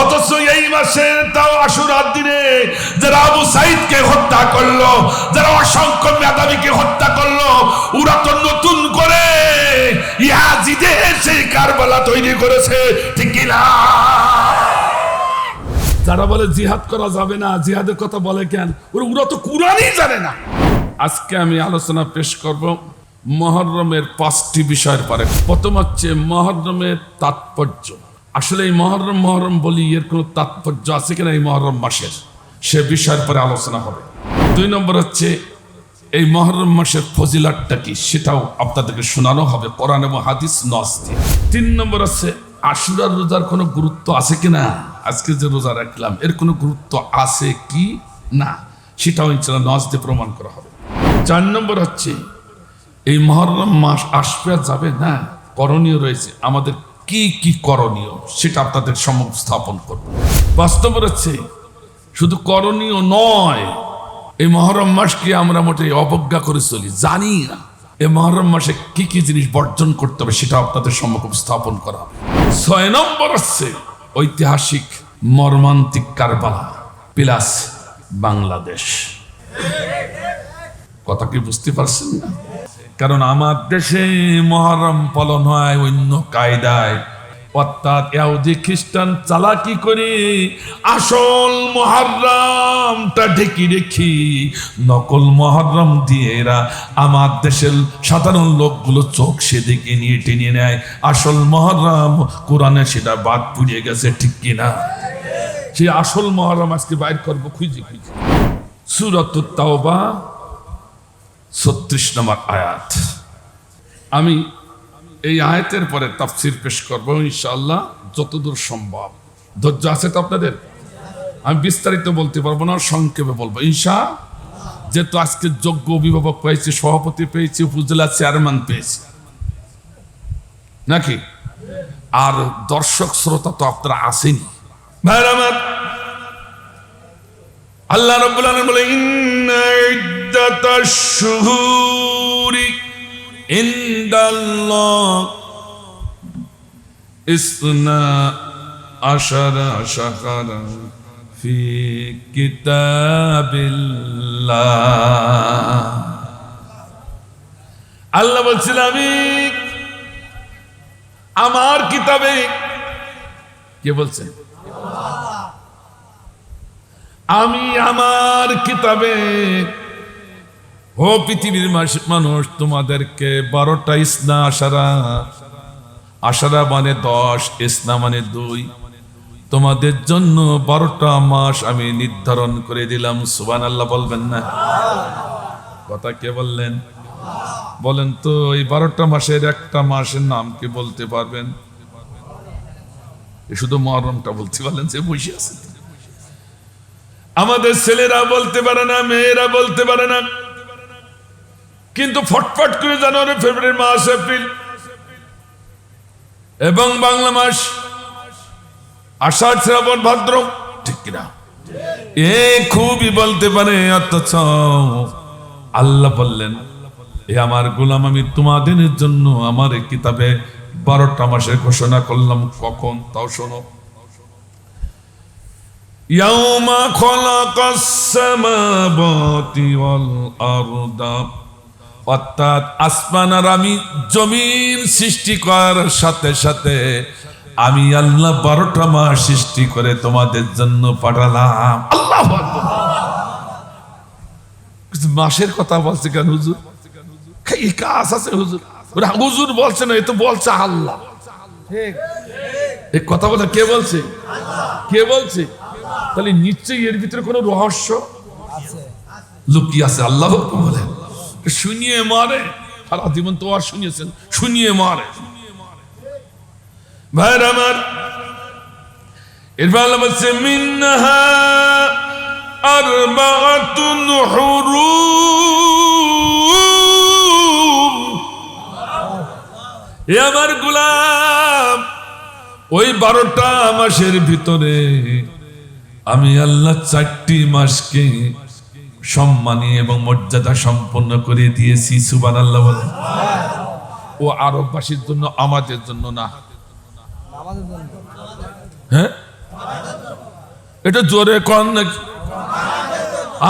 অথচ এই মাসে তাও আশুরার দিনে যারা আবু সাইদকে হত্যা করলো, যারা অসংখ্য মেধাবীকে হত্যা করলো, ওরা তো নতুন করে ইয়াজিদের সেই কারবালা তৈরি করেছে, ঠিক কি না? যারা বলে জিহাদ করা যাবে না, জিহাদের কথা বলে কেন? ওরা তো কুরআনই জানে না। আজকে আমি আলোচনা পেশ করব মুহররমের 5টি বিষয়ের পরে। প্রথম হচ্ছে মুহররমের তাৎপর্য। আসলে এই মুহররম বলি, এর কোনো তাৎপর্য আছে কিনা এই মুহররম মাসের, সে বিষয়ের পরে আলোচনা হবে। 2 নম্বর হচ্ছে এই মুহররম মাসের ফজিলতটা কি, সেটাও আপনাদেরকে শোনানো হবে কোরআন এবং হাদিস নস দিয়ে। 3 নম্বর হচ্ছে আশুরার রোজার কোনো গুরুত্ব আছে কিনা, আজকে যে রোজা রাখলাম এর কোনো গুরুত্ব আছে কি না, সেটাও ইনশাআল্লাহ নস দিয়ে প্রমাণ করা হবে। 4 নম্বর হচ্ছে এই মুহররম মাস আসবে যাবে না, করণীয় রয়েছে, আমাদের কি কি করণীয় সেটা আপনাদের সম্মুখ স্থাপন করব। 5 নম্বর হচ্ছে শুধু করণীয় নয়, এই মুহররম মাসকে আমরা মোটেই অবজ্ঞা করে চলি, জানি না এই মুহররম মাসে কি কি জিনিস বর্জন করতে হবে সেটা আপনাদের সম্মুখ স্থাপন করা হবে। 6 নম্বর হচ্ছে ঐতিহাসিক মর্মান্তিক কারবালা প্লাস বাংলাদেশ। কথা কি বুঝতে পারছেন না? কারণ আমার দেশে মুহররম পালন হয় অন্য কায়দায়, অর্থাৎ ইহুদি খ্রিস্টান চালাকি করে আসল মুহররমটা ঢেকে রেখি নকল মুহররম দিয়ে এরা আমার দেশের সাধারণ লোকগুলো চোখ সেদিকে নিয়ে টেনে নেয়। আসল মুহররম কোরআনে সেটা বাদ পুড়িয়ে গেছে, ঠিক কিনা? সেই আসল মুহররম আজকে বাইর করবো খুঁজে খুঁজে। সূরাতুত তাওবা 36 নম্বর আয়াত। আমি এই আয়াতের পরে তাফসীর পেশ করবো ইনশাআল্লাহ যতদূর সম্ভব। ধৈর্য আছে তো আপনাদের? আমি বিস্তারিত বলতে পারবো না, সংক্ষেপে বলবো ইনশাআল্লাহ। যেহেতু আজকে যোগ্য অভিভাবক পেয়েছি, সভাপতি পেয়েছি, উপজেলা চেয়ারম্যান পেয়েছি নাকি, আর দর্শক শ্রোতা তো আপনারা আসেনি। ভাইরা আমার, আল্লাহ রাব্বুল আলামিন বলে ইন্না ইদ্দাতাশ শুহুরি ইনদাল্লাহ ইসনা আশারা শাহরান ফি কিতাবিল্লাহ। আল্লাহ বলছেন আমি আমার কিতাবে, কে বলছেন? আমি আমার কিতাবে ও পৃথিবীর মানুষ তোমাদেরকে 12টা ইসনা আশারা, আশারা মানে 10, ইসনা মানে 2, তোমাদের জন্য 12টা মাস আমি নির্ধারণ করে দিলাম। সুবহানাল্লাহ বলবেন না? কথা কে বললেন? বলেন তো এই 12টা মাসের একটা মাসের নাম কি বলতে পারবেন? শুধু মুহররমটা বলতে পারলেন, যে বসে আছে। আমাদের ছেলেরা বলতে পারে না, মেয়েরা বলতে পারে না, কিন্তু ফটফট করে জানুয়ারি, ফেব্রুয়ারি, মার্চ, এপ্রিল এবং বাংলা মাস আষাঢ়, শ্রাবণ, ভাদ্র, ঠিক কিনা? এ খুবই বলতে পারে। অথচ আল্লাহ বললেন এ আমার গোলাম, আমি তোমাদের জন্য আমার এই কিতাবে 12টা মাসের ঘোষণা করলাম। কখন? তাও শোনো। ইয়াউমা খালাকাস সামাওয়াতি ওয়াল আরদা, অর্থাৎ আসমান আর আমি জমিন সৃষ্টি করার সাথে সাথে আমি আল্লাহ 12টা মাস সৃষ্টি করে তোমাদের জন্য পাঠালাম। আল্লাহু আকবার। মাসের কথা বলছে কেন হুজুর? এই কাজ আছে হুজুর? হুজুর বলছে না, এ তো বলছে আল্লাহ। এই কথা বলে কে বলছে? কে বলছে? তাহলে নিশ্চয়ই এর ভিতরে কোনো রহস্য লুকিয়ে আছে। আল্লাহ বলেন শুনিয়ে মারে, সারা জীবন তো আর শুনিয়েছেন, শুনিয়ে মারে। ভাইরা আমার, এরপর আল্লাহ বলছে মিনহা আরবাআতুন হুরুম। এ আমার গোলাম, ওই 12টা মাসের ভিতরে আমি আল্লাহ 4টি মাসকে সম্মানী এবং মর্যাদা সম্পন্ন করে দিয়েছি। সুবহানাল্লাহ বলেন। ও আরববাসীর জন্য, আমাদের জন্য না। হ্যাঁ, এটা জোরে কন নাকি?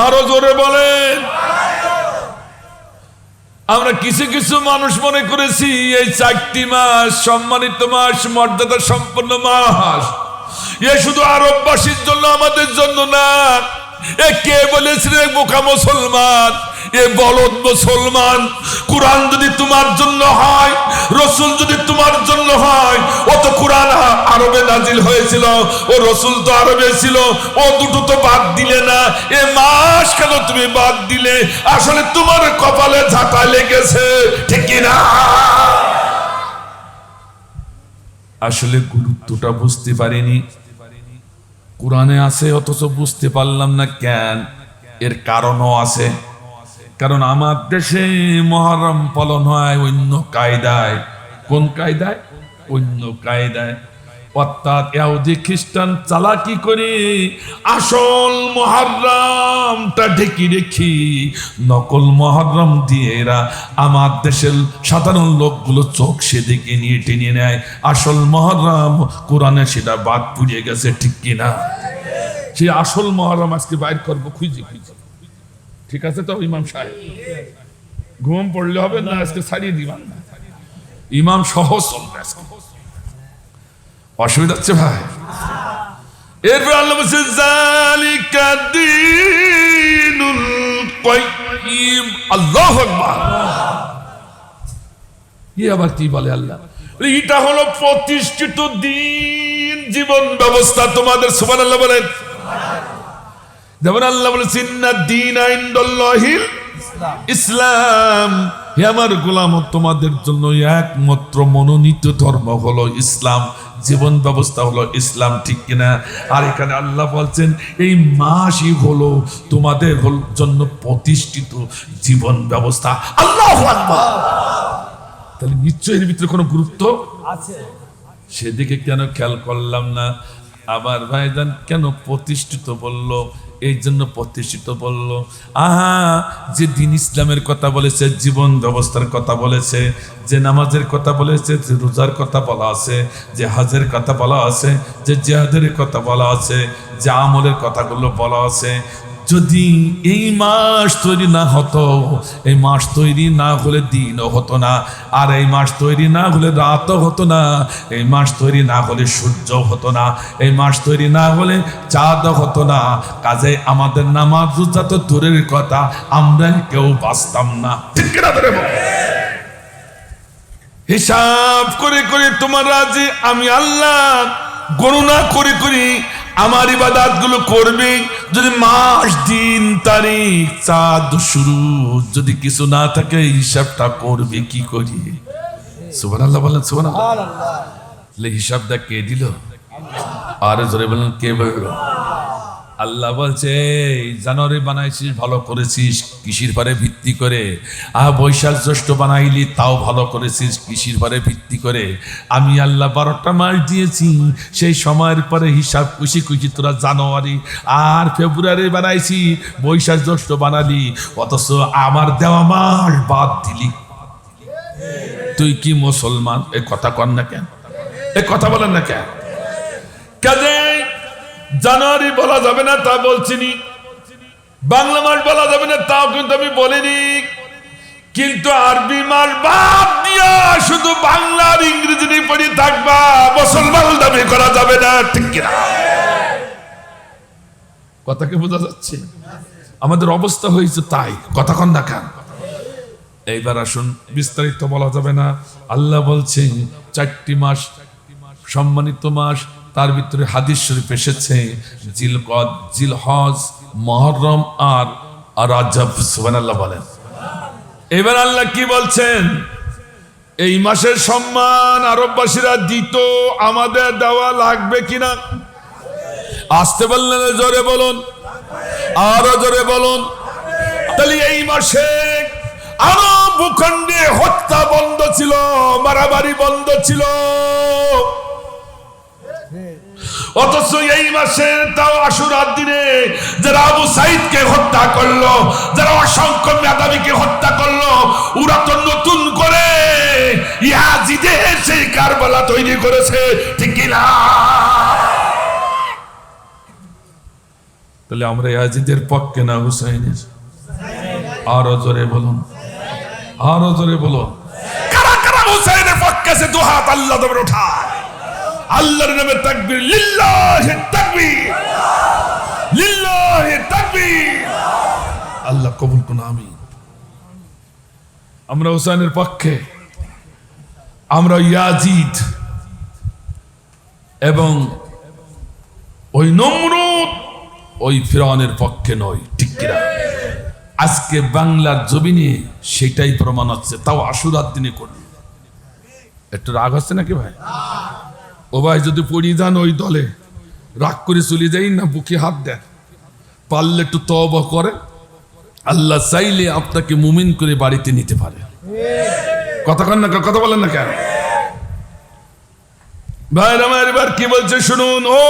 আরো জোরে বলেন। আমরা কিছু কিছু মানুষ মনে করেছি এই 4টি মাস সম্মানিত মাস, মর্যাদা সম্পন্ন মাস, এ শুধু আরববাসীর জন্য, আমাদের জন্য না। এ কে বলেছিল বোকা মুসলমান, এ বলদ মুসলমান? কুরআন যদি তোমার জন্য হয়, রসুল যদি তোমার জন্য হয়, ও তো কুরআন আরবে নাজিল হয়েছিল, ও রসুল তো আরবে ছিল, ও দুটো তো বাদ দিলে না। এ মাস কেন তুমি বাদ দিলে? আসলে তোমার কপালে ঝাঁটা লেগেছে, ঠিক কি না? আসলে গুরুত্বটা বুঝতে পারিনি। কুরআনে আছে অথচ বুঝতে পারলাম না কেন? এর কারণও আছে। কারণ আমার দেশে মুহররম পালন হয় অন্য কায়দায়। কোন কায়দায়? অন্য কায়দায়। অর্থাৎ ইহুদি খ্রিস্টান চালাকি করে আসল মুহররমটা ঢেকে রেখে নকল মুহররম দিয়ে এরা আমার দেশের সাধারণ লোকগুলো চোখ সেদিকে নিয়ে টেনে নেয়। আসল মুহররম কোরআনে সেটা বাদ পুড়িয়ে গেছে, ঠিক কিনা? সেই আসল মুহররম আজকে বাইর করবো খুঁজে খুঁজে। ঠিক আছে তো ইমাম সাহেব? ঘুম পড়লে হবে না, আজকে ছাড়িয়ে দিবেন না, ইমাম সহ চলবে আজকে। অসুবিধা হচ্ছে ভাই? এরপর আল্লাহ বলছে যালিকা দীনুল কাইয়্যিম। আল্লাহু আকবার। আবার কি বলে আল্লাহ? এটা হলো প্রতিষ্ঠিত দিন, জীবন ব্যবস্থা তোমাদের। সুবহানাল্লাহ বলেন। যেমন আল্লাহ বলেছেন ইন্নাদ-দীনা ইনদাল্লাহিল ইসলাম, হে আমার গোলাম, তোমাদের জন্য একমাত্র মনোনীত ধর্ম হলো ইসলাম, জীবন ব্যবস্থা হলো ইসলাম, ঠিক কিনা? আর এখানে আল্লাহ বলছেন এই মাসই হলো তোমাদের জন্য প্রতিষ্ঠিত জীবন ব্যবস্থা। আল্লাহু আকবার। তাহলে নিশ্চয়ই এর ভিতরে কোনো গুরুত্ব আছে। সেদিকে কেন খেয়াল করলাম না? আবার ভাইজান কেন প্রতিষ্ঠিত বললো? এই জন্য প্রতিষ্ঠিত বলল, যে দিন ইসলামের কথা বলেছে, জীবন ব্যবস্থার কথা বলেছে, যে নামাজের কথা বলেছে, যে রোজার কথা বলা আছে, যে হজের কথা বলা আছে, যে জিহাদের কথা বলা আছে, যে আমলের কথাগুলো বলা আছে, যদি এই মাস তৈরি না হতো, এই মাস তৈরি না হলে দিনও হতো না, আর এই মাস তৈরি না হলে রাতও হতো না, এই মাস তৈরি না হলে সূর্য হতো না, এই মাস তৈরি না হলে চাঁদও হতো না। কাজে আমাদের নামাজ রোজা তো দূরের কথা, আমরা কেউ বাঁচতাম না, ঠিক কিনা? হিসাব করে করে তোমরা যে আমি আল্লাহ গণনা করে করে আমার ইবাদত গুলো করবে, যদি মাস, দিন, তারিখ, চাঁদ, শুরু যদি কিছু না থাকে, হিসাবটা করবে কি করি? সুবহানাল্লাহ বলেন, সুবহানাল্লাহ। হিসাবটা কে দিল? আরে জোরে বলেন, কে বলল? আল্লাহ বলছে জানুয়ারি বানাইছিস ভালো করেছিস, কৃষির পরে ভিত্তি করে। বৈশাখ জ্যৈষ্ঠ বানাইলি, তাও ভালো করেছিস কৃষির পরে ভিত্তি করে। আমি আল্লাহ 12টা মাস দিয়েছি, সেই সময়ের পরে হিসাব খুশি খুশি তোরা জানুয়ারি আর ফেব্রুয়ারি বানাইছি, বৈশাখ জ্যৈষ্ঠ বানালি, অথচ আমার দেওয়া মাস বাদ দিলি। তুই কি মুসলমান? এ কথা কর না কেন? এ কথা বলেন না কেন? কাজে জানুয়ারি বলা যাবে না তা বলছিনি, বাংলা মাস বলা যাবে না তাও কিন্তু আমি বলিনি, কিন্তু আরবি মাস বাদ দিয়া শুধু বাংলা আর ইংরেজি নিয়ে পড়ে থাকবা, মুসলমান দাবি করা যাবে না, ঠিক কিনা? কথাকে বোঝা যাচ্ছে? আমাদের অবস্থা হয়েছে তাই, কথা কন না কেন? এইবার আসুন, বিস্তারিত বলা যাবে না। আল্লাহ বলছেন 4টি মাস সম্মানিত মাস, তার ভিতরে হাদিস শরীফ এসেছে জিলকদ, জিলহজ, মুহররম আর রাজব। সুবহানাল্লাহ বলেন। এবার আল্লাহ কি বলছেন? এই মাসের সম্মান আরববাসীরা দিত, আমাদের দেওয়া লাগবে কিনা? আসতে বললেন, জোরে বলুন, আরো জোরে বলুন। তাহলে এই মাসে আরব ভূখণ্ডে হত্যা বন্ধ ছিল, মারামারি বন্ধ ছিল, অথচ এই মাসে তাও আশুরার দিনে যারা আবু সাইদকে হত্যা করলো, যারা অসংখ্য মেধাবীকে হত্যা করলো, ওরা তো নতুন করে ইয়াজিদের সেই কারবালা তৈরি করেছে, ঠিক কিনা? তাহলে আমরা ইয়াজিদের পক্ষে না হুসাইনের? আরো জোরে বলুন, আরো জোরে বলুন। কারা কারা হুসাইনের পক্ষে আছে? দু হাত আল্লাহ দেবের ওঠায়। আল্লাহর নামে তাকবীর, লিল্লাহি তাকবীর, লিল্লাহি তাকবীর। আল্লাহ কবুল করুন, আমিন। আমরা হুসাইনের পক্ষে, আমরা ইয়াজিদ এবং ওই নমরুদ, ওই ফিরআউনের পক্ষে নয়, ঠিক কিনা? আজকে বাংলার জমিনে সেটাই প্রমাণ হচ্ছে। তাও আশুরার দিনে করল। একটু রাগ হচ্ছে নাকি ভাই? ও ভাই, যদি পড়ি যান ওই দলে, রাগ করে চলে যাই না, বুকে হাত দেন, পারলে একটু তওবা করে, আল্লাহ চাইলে আপনাকে মুমিন করে বাড়িতে নিতে পারে। কথা কন না, কথা বলেন না কেন ভাই? আমার এবার কি বলছে শুনুন। ও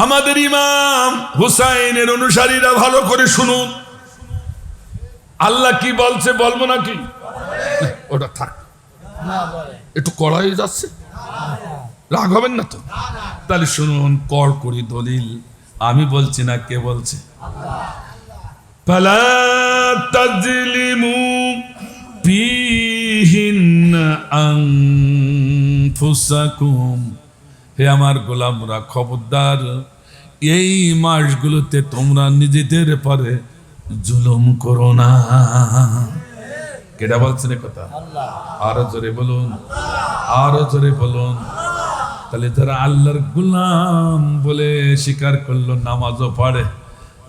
আমাদের ইমাম হুসাইনের অনুসারীরা, ভালো করে শুনুন। আল্লাহ কি বলছে বলবো নাকি? ওটা থাক, একটু কড়াই যাচ্ছে, রাগ হবেন না তো? তাহলে শুনুন, কর করি দলিল। আমি বলছি না, কে বলছে? ফালা তাজলিমু ফীহিন্না আনফুসাকুম। হে আমার গোলামরা, খবরদার, এই মাসগুলোতে তোমরা নিজেদের পরে জুলুম করো না। কেডা বলছেন কথা? আরো জোরে বলুন, আরো জোরে বলুন। তাহলে যারা আল্লাহর গোলাম বলে স্বীকার করলো, নামাজও পড়ে,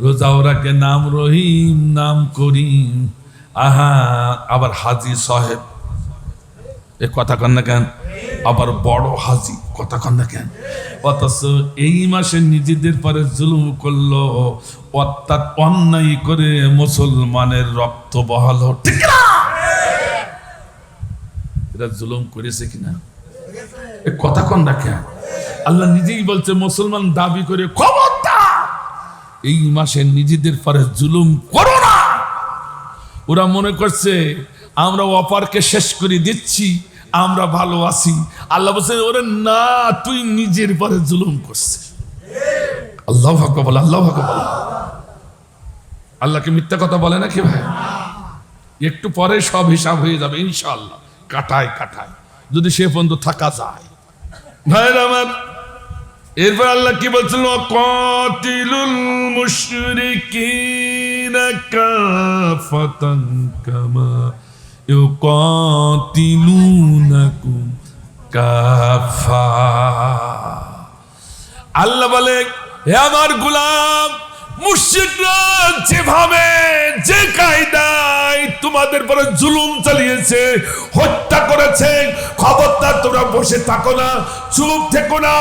রোজাও রাখে, নাম রহিম, নাম করিম, আহা, আবার হাজি সাহেব, এ কথা কন না কেন? আবার বড় হাজি, কথা কন না কেন? অথচ এই মাসে নিজেদের পরে জুলুম করলো, অর্থাৎ অন্যায় করে মুসলমানের রক্ত বহালো, ঠিক না? এরা জুলুম করেছে কিনা? এ কথা কন না কেন? আল্লাহ নিজেই বলছে, মুসলমান দাবি করে, খবরদার এই মাসে নিজেদের পরে জুলুম করো না। ওরা মনে করছে আমরা অপারকে শেষ করে দিচ্ছি, আমরা ভালো আছি। আল্লাহ বলছে, ওরে না, তুই নিজের পরে জুলুম করছিস। আল্লাহু আকবার, আল্লাহু আকবার। আল্লাহকে মিথ্যা কথা বলে নাকি ভাই? একটু পরে সব হিসাব হয়ে যাবে ইনশাআল্লাহ, কাটায় কাটায়, যদি সে পর্যন্ত থাকা যায়। ভাইরা আমার, এরপর আল্লাহ কি বলছিল? কাতিলুল মুশরিকিনা কাফাতান কামা ইউকাতিলুনাকুম কাফা। আল্লাহ বলে, হে আমার গোলাম, মুশরিকরা যেভাবে, যে কায়দায় তোমাদের পরে জুলুম চালিয়েছে, হত্যা করেছে, খবরদার তোমরা বসে থাকো না, চুপ থেকো না,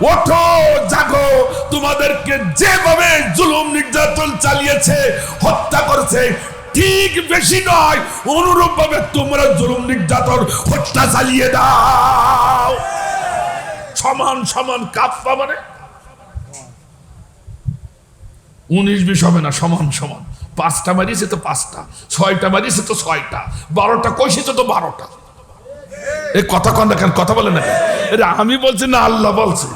ওঠো, জাগো। তোমাদেরকে যেভাবে জুলুম নির্যাতন চালিয়েছে, হত্যা করেছে, ঠিক বেশি নয়, অনুরূপ ভাবে তোমরা জুলুম নির্যাতন হত্যা চালিয়ে দাও। সমান সমান কাফা মানে 19-20 হবে না, সমান সমান। 5টা মারিয়েছে তো 5টা, 6টা মারিয়েছে তো 6টা, 12টা কইছে তো 12টা। এই কথা কন না কেন? কথা বলে না কেন? এটা আমি বলছি না, আল্লাহ বলছে।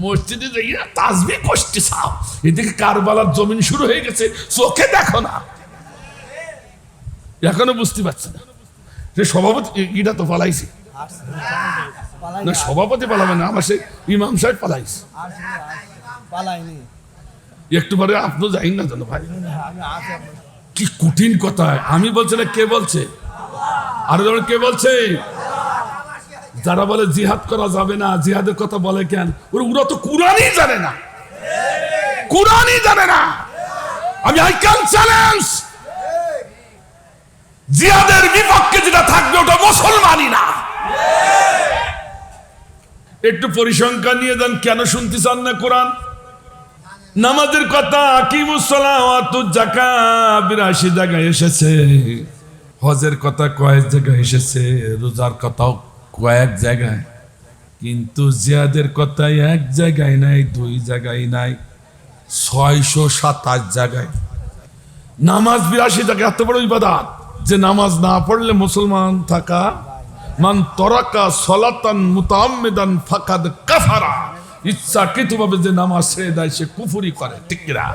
মসজিদে যাইয়া তাসবিহ কষ্টে চাও, এদিকে কারবালার জমিন শুরু হয়ে গেছে, চোখে দেখো না, এখনো বুঝতে পারছে না। যে সভাপতি ইটা তো পালাইছে না, সভাপতি পালাবে না, আমার সেই ইমাম সাহেব পালাইছে। একটু পরে আপনি যাই না জানো ভাই, কি কঠিন কথা। আমি বলছি না, কে বলছে? আরো যেমন কে বলছে? যারা বলে জিহাদ করা যাবে না, জিহাদের কথা বলে কেন? ওরা তো কুরআনই জানে না, কুরআনই জানে না। আমি আই ক্যান চ্যালেঞ্জ, জিহাদের বিপক্ষে যেটা থাকবে ওটা মুসলমানই না। একটু পরিসংখ্যান নিয়ে যান, কেন শুনতে চান না কোরআন? নামাজের কথা, আকিমুস সালাওয়াতুজ যাকাত 82 জায়গায় এসেছে, হজের কথা কয়েক জায়গায় এসেছে, রোজার কথাও কয়েক জায়গায়, কিন্তু জিহাদের কথা এক জায়গায় নাই, 2 জায়গায় নাই, 627 জায়গায়। নামাজ 82 জায়গায়, এত বড় ইবাদত যে নামাজ না পড়লে মুসলমান থাকা, মান তরাকা সালাতান মুতাআম্মিদান ফাকাদ কাফারা। ইচ্ছাকৃতভাবে যে নামাজ ছেড়ে দেয় সে কুফরি করে, ঠিক কিনা?